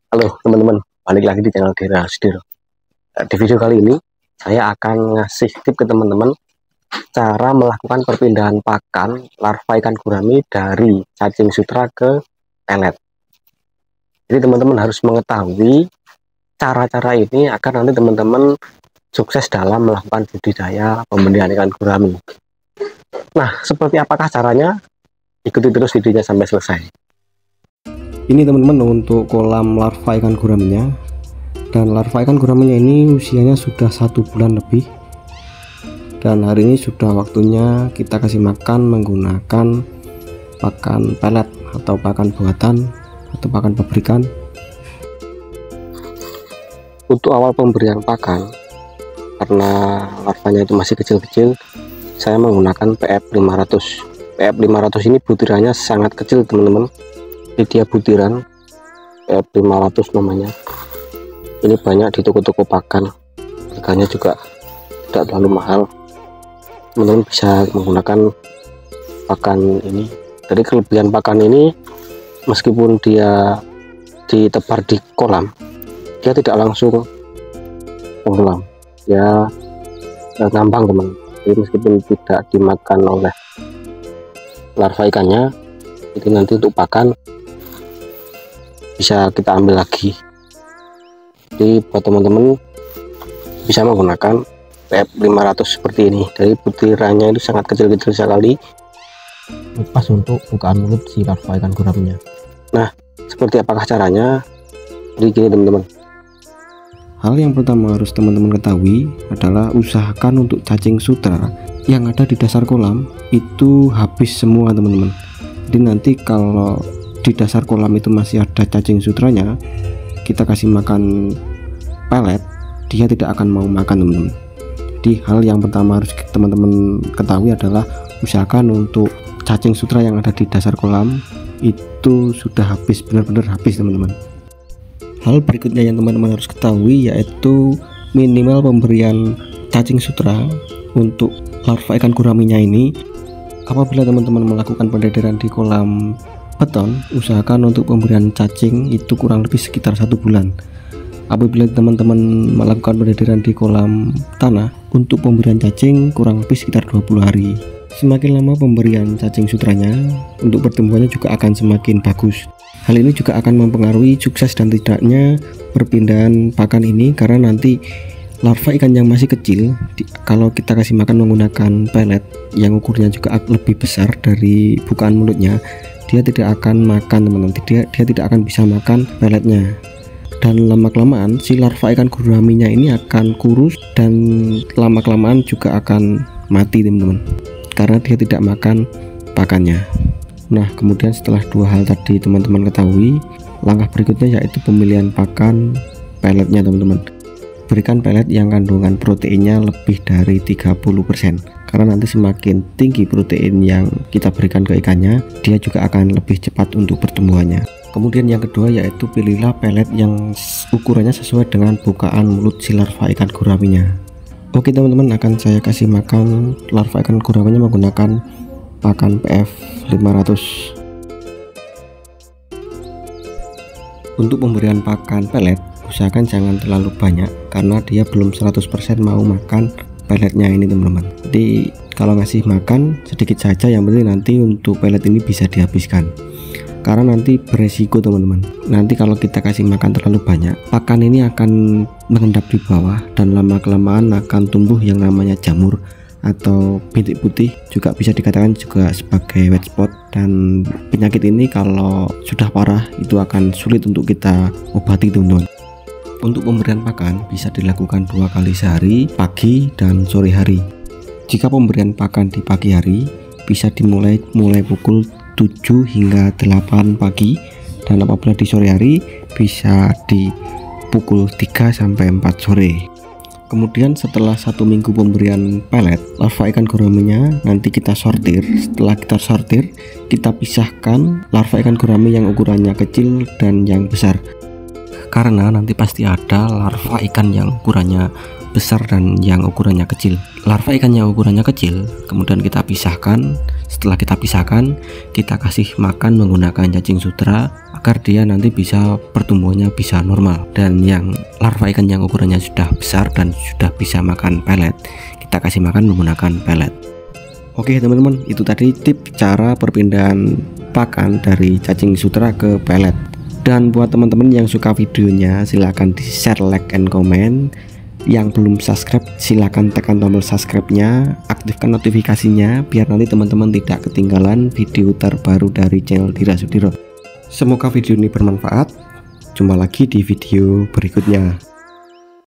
Halo teman-teman, balik lagi di channel Dera Sudiro. Di video kali ini saya akan ngasih tip ke teman-teman cara melakukan perpindahan pakan larva ikan gurami dari cacing sutra ke pelet. Jadi teman-teman harus mengetahui cara-cara ini agar nanti teman-teman sukses dalam melakukan budidaya pembenihan ikan gurami. Nah, seperti apakah caranya? Ikuti terus videonya sampai selesai. Ini teman-teman untuk kolam larva ikan guraminya, dan larva ikan guraminya ini usianya sudah 1 bulan lebih, dan hari ini sudah waktunya kita kasih makan menggunakan pakan pelet atau pakan buatan atau pakan pabrikan. Untuk awal pemberian pakan, karena larvanya itu masih kecil-kecil, saya menggunakan PF 500. PF 500 ini butirannya sangat kecil teman-teman. Ini dia butiran PF 500 namanya. Ini banyak di toko-toko pakan, harganya juga tidak terlalu mahal. Teman-teman bisa menggunakan pakan ini. Dari kelebihan pakan ini, meskipun dia ditebar di kolam, dia tidak langsung tenggelam, ya ngambang teman. Jadi meskipun tidak dimakan oleh larva ikannya, itu nanti untuk pakan bisa kita ambil lagi. Jadi buat teman-teman bisa menggunakan PF 500 seperti ini. Dari butirannya itu sangat kecil-kecil sekali, pas untuk bukaan mulut si larva ikan guraminya. Nah, seperti apakah caranya? Jadi gini teman-teman, Hal yang pertama harus teman-teman ketahui adalah usahakan untuk cacing sutra yang ada di dasar kolam itu habis semua teman-teman. Jadi nanti kalau di dasar kolam itu masih ada cacing sutranya, kita kasih makan pelet, dia tidak akan mau makan teman-teman. Jadi hal yang pertama harus teman-teman ketahui adalah usahakan untuk cacing sutra yang ada di dasar kolam itu sudah habis, benar-benar habis teman-teman. Hal berikutnya yang teman-teman harus ketahui yaitu minimal pemberian cacing sutra untuk larva ikan guraminya ini. Apabila teman-teman melakukan pendedaran di kolam beton, usahakan untuk pemberian cacing itu kurang lebih sekitar 1 bulan. Apabila teman-teman melakukan pendedaran di kolam tanah, untuk pemberian cacing kurang lebih sekitar 20 hari. Semakin lama pemberian cacing sutranya, untuk pertumbuhannya juga akan semakin bagus. Hal ini juga akan mempengaruhi sukses dan tidaknya perpindahan pakan ini, karena nanti larva ikan yang masih kecil, kalau kita kasih makan menggunakan pelet yang ukurnya juga lebih besar dari bukaan mulutnya, dia tidak akan makan teman-teman. Dia tidak akan bisa makan peletnya, dan lama-kelamaan si larva ikan guraminya ini akan kurus dan lama-kelamaan juga akan mati teman-teman, karena dia tidak makan pakannya. Nah, kemudian setelah 2 hal tadi teman-teman ketahui, langkah berikutnya yaitu pemilihan pakan peletnya teman-teman. Berikan pelet yang kandungan proteinnya lebih dari 30%, karena nanti semakin tinggi protein yang kita berikan ke ikannya, dia juga akan lebih cepat untuk pertumbuhannya. Kemudian yang kedua yaitu pilihlah pelet yang ukurannya sesuai dengan bukaan mulut si larva ikan guraminya. Oke teman-teman, akan saya kasih makan larva ikan guraminya menggunakan pakan PF 500. Untuk pemberian pakan pelet, usahakan jangan terlalu banyak karena dia belum 100% mau makan peletnya ini teman-teman. Jadi kalau ngasih makan sedikit saja, yang penting nanti untuk pelet ini bisa dihabiskan, karena nanti beresiko teman-teman. Nanti kalau kita kasih makan terlalu banyak, pakan ini akan mengendap di bawah dan lama-kelamaan akan tumbuh yang namanya jamur atau bintik putih, juga bisa dikatakan juga sebagai white spot. Dan penyakit ini kalau sudah parah itu akan sulit untuk kita obati teman-teman. Untuk pemberian pakan bisa dilakukan 2 kali sehari, pagi dan sore hari. Jika pemberian pakan di pagi hari bisa dimulai pukul 7 hingga 8 pagi, dan apabila di sore hari bisa di pukul 3 sampai 4 sore. Kemudian setelah 1 minggu pemberian pelet, larva ikan guraminya nanti kita sortir. Setelah kita sortir, kita pisahkan larva ikan gurami yang ukurannya kecil dan yang besar, karena nanti pasti ada larva ikan yang ukurannya besar dan yang ukurannya kecil. Larva ikan yang ukurannya kecil kemudian kita pisahkan. Setelah kita pisahkan, kita kasih makan menggunakan cacing sutra agar dia nanti bisa pertumbuhannya bisa normal. Dan yang larva ikan yang ukurannya sudah besar dan sudah bisa makan pelet, kita kasih makan menggunakan pelet. Oke teman-teman, itu tadi tip cara perpindahan pakan dari cacing sutra ke pelet. Dan buat teman-teman yang suka videonya, silahkan di share, like, and comment. Yang belum subscribe silahkan tekan tombol subscribe-nya, aktifkan notifikasinya biar nanti teman-teman tidak ketinggalan video terbaru dari channel Dira Sudiro. Semoga video ini bermanfaat. Jumpa lagi di video berikutnya.